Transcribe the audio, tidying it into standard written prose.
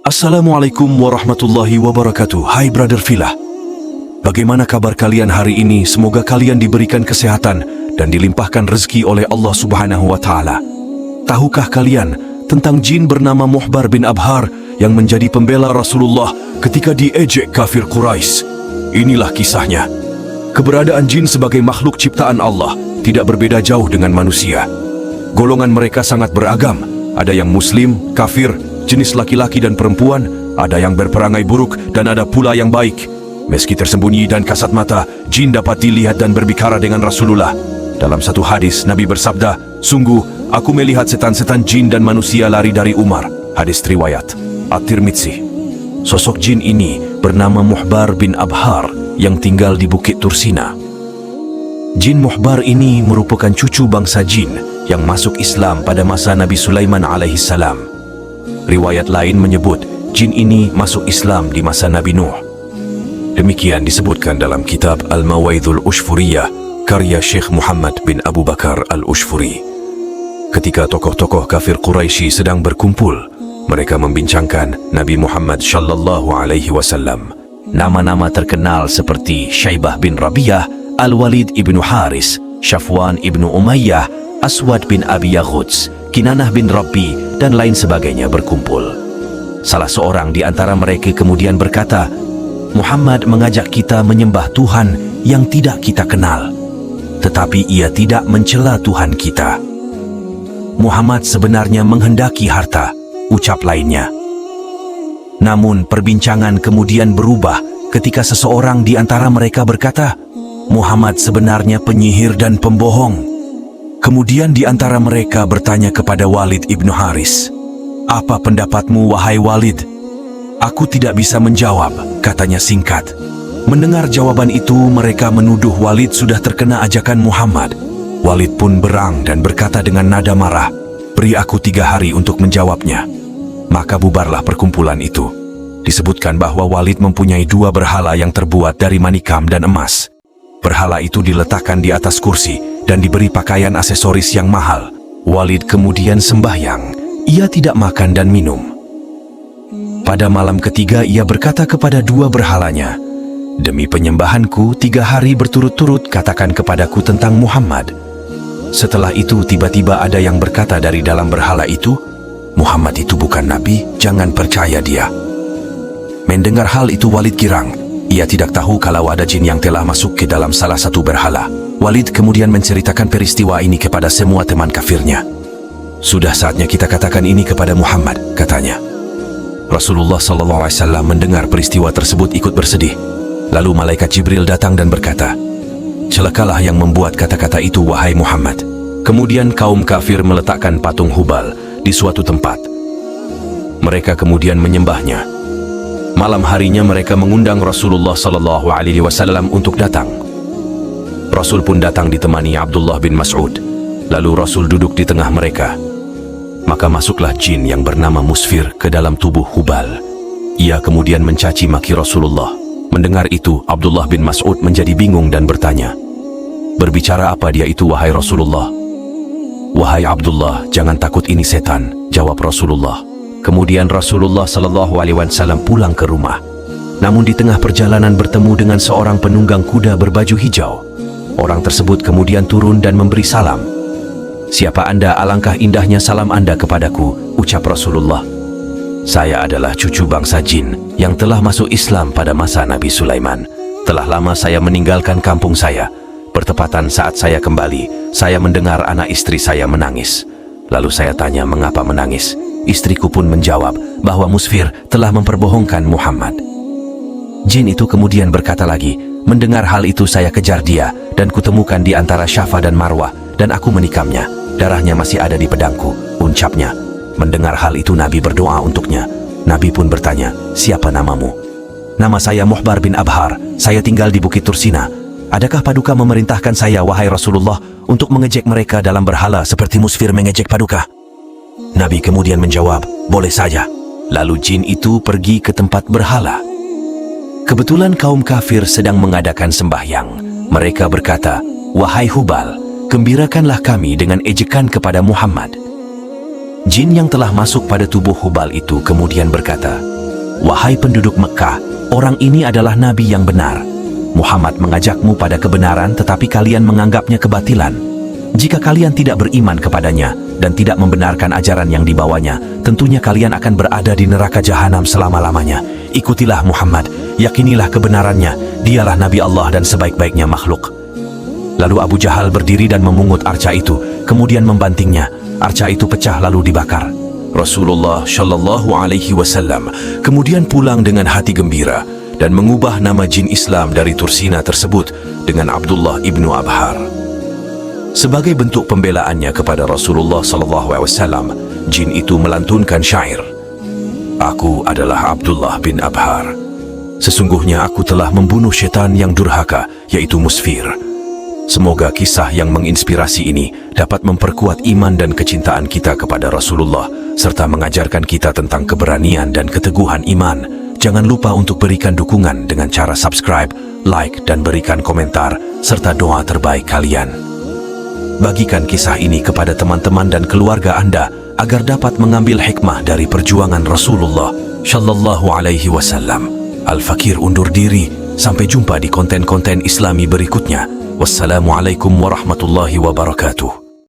Assalamualaikum warahmatullahi wabarakatuh. Hai brother Filah. Bagaimana kabar kalian hari ini? Semoga kalian diberikan kesehatan dan dilimpahkan rezeki oleh Allah Subhanahu wa Ta'ala. Tahukah kalian tentang jin bernama Muhbar bin Abhar yang menjadi pembela Rasulullah ketika diejek kafir Quraisy? Inilah kisahnya. Keberadaan jin sebagai makhluk ciptaan Allah tidak berbeda jauh dengan manusia. Golongan mereka sangat beragam. Ada yang muslim, kafir, jenis laki-laki dan perempuan, ada yang berperangai buruk dan ada pula yang baik. Meski tersembunyi dan kasat mata, jin dapat dilihat dan berbicara dengan Rasulullah. Dalam satu hadis, Nabi bersabda, "Sungguh, aku melihat setan-setan jin dan manusia lari dari Umar." Hadis riwayat At-Tirmidzi. Sosok jin ini bernama Muhbar bin Abhar yang tinggal di Bukit Tursina. Jin Muhbar ini merupakan cucu bangsa jin yang masuk Islam pada masa Nabi Sulaiman alaihissalam. Riwayat lain menyebut jin ini masuk Islam di masa Nabi Nuh. Demikian disebutkan dalam kitab Al-Mawaidhul Ushfuriyah karya Syekh Muhammad bin Abu Bakar Al-Ushfuri. Ketika tokoh-tokoh kafir Quraisy sedang berkumpul, mereka membincangkan Nabi Muhammad sallallahu alaihi wasallam. Nama-nama terkenal seperti Syaibah bin Rabi'ah, Al-Walid ibnu Haris, Syafwan ibnu Umayyah, Aswad bin Abi Yaghuz, Kinanah bin Rabbi, dan lain sebagainya berkumpul. Salah seorang di antara mereka kemudian berkata, "Muhammad mengajak kita menyembah Tuhan yang tidak kita kenal, tetapi ia tidak mencela Tuhan kita. Muhammad sebenarnya menghendaki harta," ucap lainnya. Namun perbincangan kemudian berubah ketika seseorang di antara mereka berkata, "Muhammad sebenarnya penyihir dan pembohong." Kemudian di antara mereka bertanya kepada Walid ibnu Haris, "Apa pendapatmu wahai Walid?" "Aku tidak bisa menjawab," katanya singkat. Mendengar jawaban itu, mereka menuduh Walid sudah terkena ajakan Muhammad. Walid pun berang dan berkata dengan nada marah, "Beri aku 3 hari untuk menjawabnya." Maka bubarlah perkumpulan itu. Disebutkan bahwa Walid mempunyai 2 berhala yang terbuat dari manikam dan emas. Berhala itu diletakkan di atas kursi dan diberi pakaian aksesoris yang mahal. Walid kemudian sembahyang. Ia tidak makan dan minum. Pada malam ketiga ia berkata kepada 2 berhalanya, "Demi penyembahanku 3 hari berturut-turut katakan kepadaku tentang Muhammad." Setelah itu tiba-tiba ada yang berkata dari dalam berhala itu, "Muhammad itu bukan nabi, jangan percaya dia." Mendengar hal itu Walid girang. Ia tidak tahu kalau ada jin yang telah masuk ke dalam salah satu berhala. Walid kemudian menceritakan peristiwa ini kepada semua teman kafirnya. "Sudah saatnya kita katakan ini kepada Muhammad," katanya. Rasulullah SAW mendengar peristiwa tersebut ikut bersedih. Lalu malaikat Jibril datang dan berkata, "Celakalah yang membuat kata-kata itu wahai Muhammad." Kemudian kaum kafir meletakkan patung Hubal di suatu tempat. Mereka kemudian menyembahnya. Malam harinya mereka mengundang Rasulullah SAW untuk datang. Rasul pun datang ditemani Abdullah bin Mas'ud. Lalu Rasul duduk di tengah mereka. Maka masuklah jin yang bernama Musfir ke dalam tubuh Hubal. Ia kemudian mencaci maki Rasulullah. Mendengar itu, Abdullah bin Mas'ud menjadi bingung dan bertanya, "Berbicara apa dia itu wahai Rasulullah?" "Wahai Abdullah, jangan takut, ini setan," jawab Rasulullah. Kemudian Rasulullah SAW pulang ke rumah. Namun di tengah perjalanan bertemu dengan seorang penunggang kuda berbaju hijau. Orang tersebut kemudian turun dan memberi salam. "Siapa Anda? Alangkah indahnya salam Anda kepadaku," ucap Rasulullah. "Saya adalah cucu bangsa jin yang telah masuk Islam pada masa Nabi Sulaiman. Telah lama saya meninggalkan kampung saya. Bertepatan saat saya kembali, saya mendengar anak istri saya menangis. Lalu saya tanya mengapa menangis. Istriku pun menjawab bahwa Musfir telah memperbohongkan Muhammad." Jin itu kemudian berkata lagi, "Mendengar hal itu saya kejar dia dan kutemukan di antara Syafa dan Marwah dan aku menikamnya. Darahnya masih ada di pedangku," ucapnya. Mendengar hal itu Nabi berdoa untuknya. Nabi pun bertanya, "Siapa namamu?" "Nama saya Muhbar bin Abhar. Saya tinggal di Bukit Tursina. Adakah Paduka memerintahkan saya wahai Rasulullah untuk mengejek mereka dalam berhala seperti Musfir mengejek Paduka?" Nabi kemudian menjawab, "Boleh saja." Lalu jin itu pergi ke tempat berhala. Kebetulan kaum kafir sedang mengadakan sembahyang. Mereka berkata, "Wahai Hubal, gembirakanlah kami dengan ejekan kepada Muhammad." Jin yang telah masuk pada tubuh Hubal itu kemudian berkata, "Wahai penduduk Mekah, orang ini adalah nabi yang benar. Muhammad mengajakmu pada kebenaran, tetapi kalian menganggapnya kebatilan. Jika kalian tidak beriman kepadanya dan tidak membenarkan ajaran yang dibawanya, tentunya kalian akan berada di neraka jahanam selama-lamanya. Ikutilah Muhammad, yakinilah kebenarannya, dialah Nabi Allah dan sebaik-baiknya makhluk." Lalu Abu Jahal berdiri dan memungut arca itu, kemudian membantingnya. Arca itu pecah lalu dibakar. Rasulullah Shallallahu Alaihi Wasallam kemudian pulang dengan hati gembira dan mengubah nama jin Islam dari Tursina tersebut dengan Abdullah ibnu Abhar. Sebagai bentuk pembelaannya kepada Rasulullah Sallallahu Alaihi Wasallam, jin itu melantunkan syair, "Aku adalah Abdullah bin Abhar. Sesungguhnya aku telah membunuh syaitan yang durhaka, yaitu Musfir." Semoga kisah yang menginspirasi ini dapat memperkuat iman dan kecintaan kita kepada Rasulullah, serta mengajarkan kita tentang keberanian dan keteguhan iman. Jangan lupa untuk berikan dukungan dengan cara subscribe, like, dan berikan komentar, serta doa terbaik kalian. Bagikan kisah ini kepada teman-teman dan keluarga Anda agar dapat mengambil hikmah dari perjuangan Rasulullah Shallallahu Alaihi Wasallam. Al-Fakir undur diri, sampai jumpa di konten-konten Islami berikutnya. Wassalamualaikum warahmatullahi wabarakatuh.